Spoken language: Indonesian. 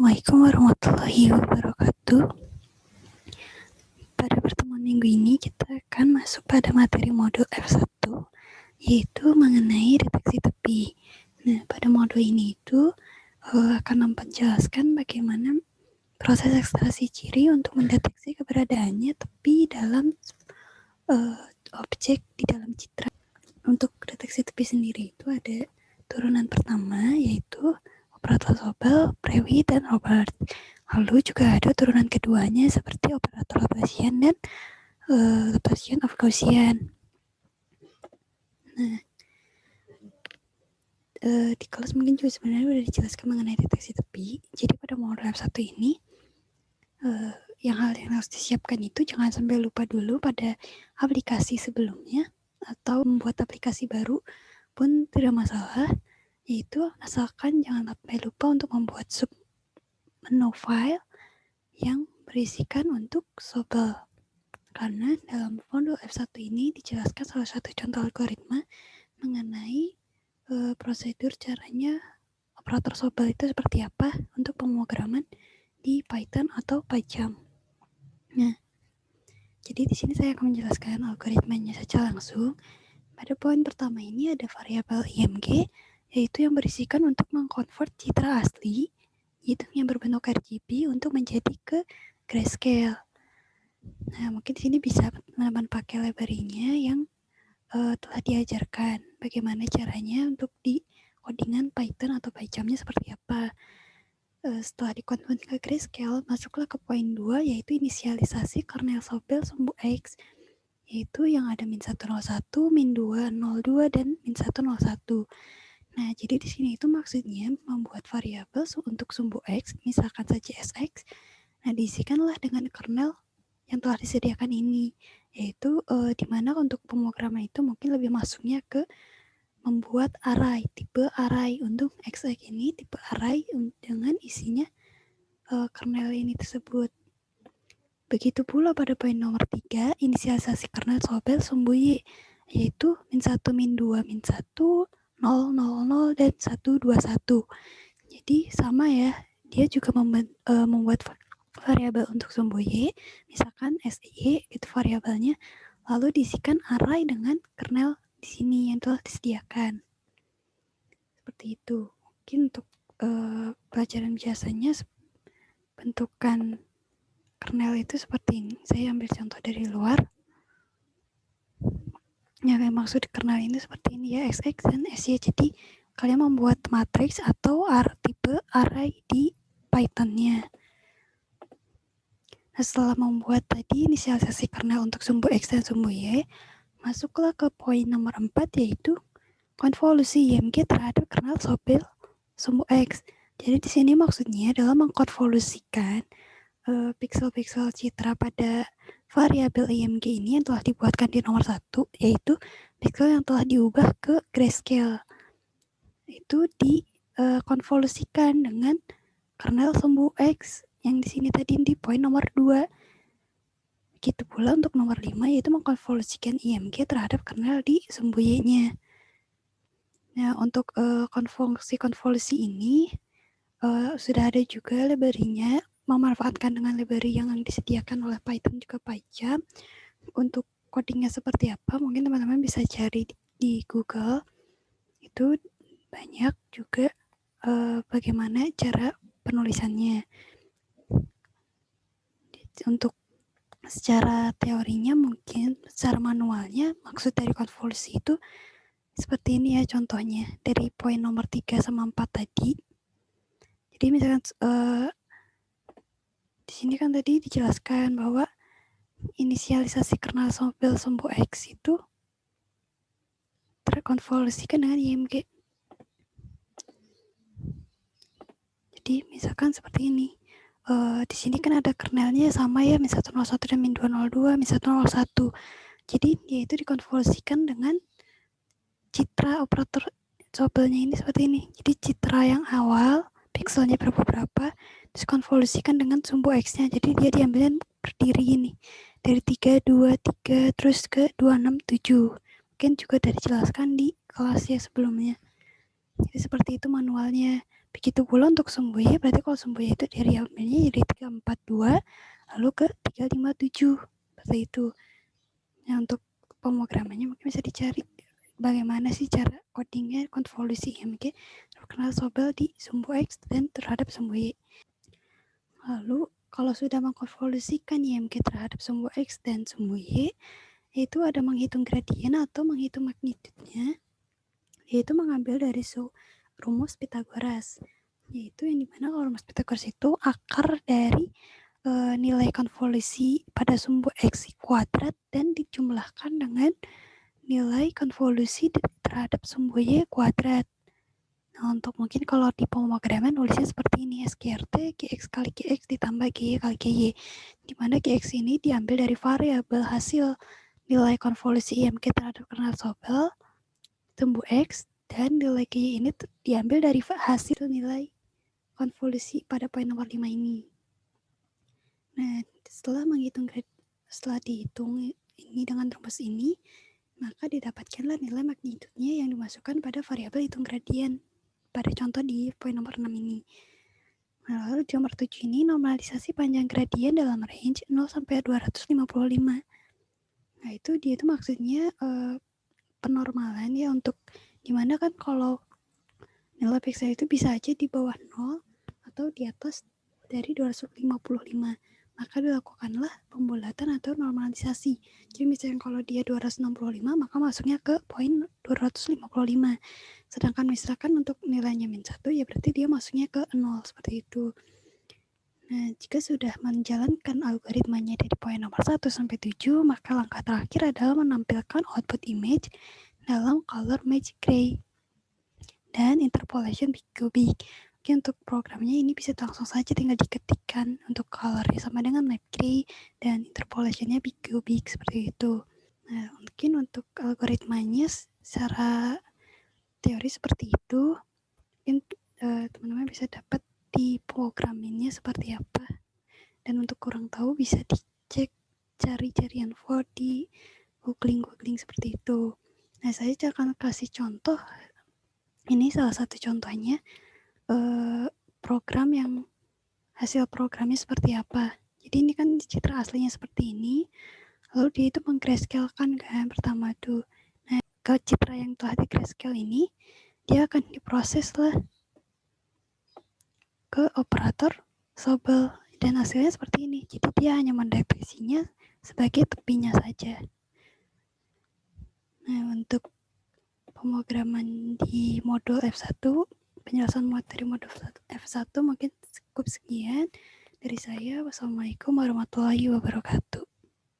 Assalamualaikum warahmatullahi wabarakatuh. Pada pertemuan minggu ini kita akan masuk pada materi modul F1, yaitu mengenai deteksi tepi. Nah, pada modul ini itu akan menjelaskan bagaimana proses ekstraksi ciri untuk mendeteksi keberadaannya tepi dalam objek di dalam citra. Untuk deteksi tepi sendiri itu ada turunan pertama, yaitu operator Sobel, Prewi, dan Robert. Lalu juga ada turunan keduanya seperti operator Laplacian dan Laplacian of Gaussian. Nah, di kelas mungkin juga sebenarnya sudah dijelaskan mengenai deteksi tepi. Jadi pada modul F1 ini, yang harus disiapkan itu jangan sampai lupa dulu pada aplikasi sebelumnya, atau membuat aplikasi baru pun tidak masalah, yaitu asalkan jangan sampai lupa untuk membuat submenu file yang berisikan untuk Sobel. Karena dalam modul F1 ini dijelaskan salah satu contoh algoritma mengenai prosedur caranya operator Sobel itu seperti apa untuk pemrograman di Python atau PyCharm. Nah, jadi di sini saya akan menjelaskan algoritmanya secara langsung. Pada poin pertama ini ada variabel IMG, yaitu yang berisikan untuk mengkonvert citra asli, yaitu yang berbentuk RGB untuk menjadi ke grayscale. Nah, mungkin di sini bisa teman-teman pakai library-nya yang telah diajarkan. Bagaimana caranya untuk di codingan Python atau PyCharm-nya seperti apa. Setelah dikonvert ke grayscale, masuklah ke poin 2, yaitu inisialisasi kernel Sobel sumbu X, yaitu yang ada -101, -202, dan -101. Nah, jadi di sini itu maksudnya membuat variabel untuk sumbu X, misalkan saja SX. Nah, diisikanlah dengan kernel yang telah disediakan ini, yaitu di mana untuk pemrograman itu mungkin lebih masuknya ke membuat array, tipe array untuk XX ini, tipe array dengan isinya kernel ini tersebut. Begitu pula pada poin nomor 3, inisialisasi kernel Sobel sumbu Y, yaitu -1, -2, -1, 0, 0, 0, dan 121. Jadi sama ya, dia juga membuat variabel untuk sumbu Y, misalkan SY itu variabelnya, lalu diisikan array dengan kernel di sini yang telah disediakan. Seperti itu. Mungkin untuk pelajaran biasanya bentukan kernel itu seperti ini. Saya ambil contoh dari luar. Yang maksud kernel ini seperti ini ya, XX dan SY. Jadi kalian membuat matriks atau tipe array di Python-nya. Nah, setelah membuat tadi inisialisasi kernel untuk sumbu X dan sumbu Y, masuklah ke poin nomor 4, yaitu konvolusi IMG terhadap kernel Sobel sumbu X. Jadi di sini maksudnya adalah mengkonvolusikan piksel-piksel citra pada variabel IMG ini yang telah dibuatkan di nomor 1, yaitu piksel yang telah diubah ke grayscale. Itu dikonvolusikan dengan kernel sumbu X yang di sini tadi di poin nomor 2. Begitu pula untuk nomor 5, yaitu mengkonvolusikan IMG terhadap kernel di sumbu Y-nya. Nah, untuk konvolusi ini sudah ada juga library-nya, memanfaatkan dengan library yang disediakan oleh Python juga PyCharm. Untuk codingnya seperti apa, mungkin teman-teman bisa cari di Google. Itu banyak juga bagaimana cara penulisannya. Untuk secara teorinya mungkin, secara manualnya, maksud dari konvolusi itu seperti ini ya contohnya, dari poin nomor 3 sama 4 tadi. Jadi misalkan di sini kan tadi dijelaskan bahwa inisialisasi kernel Sobel sumbu X itu terkonvolusikan dengan IMG. Jadi misalkan seperti ini. Di sini kan ada kernelnya sama ya, -101 dan -202, -101. Jadi dia itu dikonvolusikan dengan citra operator Sobelnya ini seperti ini. Jadi citra yang awal, pikselnya berapa, terus konvolusikan dengan sumbu X-nya. Jadi dia diambilin berdiri ini. Dari 3, 2, 3, terus ke 2, 6, 7. Mungkin juga sudah dijelaskan di kelas ya sebelumnya. Jadi seperti itu manualnya. Begitu pula untuk sumbu Y, berarti kalau sumbu Y itu dari ambilnya jadi 342, lalu ke 357. Seperti itu. Nah, untuk pemrogramannya mungkin bisa dicari bagaimana sih cara codingnya konvolusi IMG terkenal Sobel di sumbu X dan terhadap sumbu Y. Lalu, kalau sudah mengkonvolusikan IMG terhadap sumbu X dan sumbu Y, yaitu ada menghitung gradien atau menghitung magnitudenya, yaitu mengambil dari rumus Pythagoras, yaitu yang dimana kalau rumus Pythagoras itu akar dari nilai konvolusi pada sumbu X kuadrat dan dijumlahkan dengan nilai konvolusi terhadap sumbu Y kuadrat. Nah, untuk mungkin kalau di pemrograman nulisnya seperti ini, SQRT GX kali GX ditambah GY kali GY, di mana GX ini diambil dari variabel hasil nilai konvolusi IMG terhadap kernel Sobel, sumbu X, dan nilai GY ini diambil dari hasil nilai konvolusi pada poin nomor 5 ini. Nah, setelah dihitung ini dengan rumus ini, maka didapatkanlah nilai magnitudenya yang dimasukkan pada variabel hitung gradien pada contoh di poin nomor 6 ini. Nah, lalu di nomor 7 ini normalisasi panjang gradien dalam range 0 sampai 255. Nah, itu dia itu maksudnya penormalan ya, untuk dimana kan kalau nilai pixel itu bisa aja di bawah 0 atau di atas dari 255. Maka dilakukanlah pembulatan atau normalisasi. Jadi misalnya kalau dia 265, maka masuknya ke poin 255. Sedangkan misalkan untuk nilainya -1, ya berarti dia masuknya ke 0, seperti itu. Nah, jika sudah menjalankan algoritmanya dari poin nomor 1 sampai 7, maka langkah terakhir adalah menampilkan output image dalam color match gray dan interpolation big cubic. Oke, untuk programnya ini bisa langsung saja tinggal diketikkan untuk colornya sama dengan map gray dan interpolationnya big cubic, seperti itu. Nah, mungkin untuk algoritmanya secara teori seperti itu, mungkin teman-teman bisa dapat di programinnya seperti apa. Dan untuk kurang tahu bisa dicek cari-cari info di googling seperti itu. Nah, saya akan kasih contoh. Ini salah satu contohnya program yang hasil programnya seperti apa. Jadi ini kan citra aslinya seperti ini, lalu dia itu meng-grayscale-kan kan pertama tuh. Nah, ke citra yang telah di-grayscale ini, dia akan diproses lah ke operator Sobel dan hasilnya seperti ini. Jadi dia hanya mendeteksinya sebagai tepinya saja. Nah, untuk pemrograman di modul F1, penjelasan materi modul F1 mungkin cukup sekian dari saya. Wassalamualaikum warahmatullahi wabarakatuh.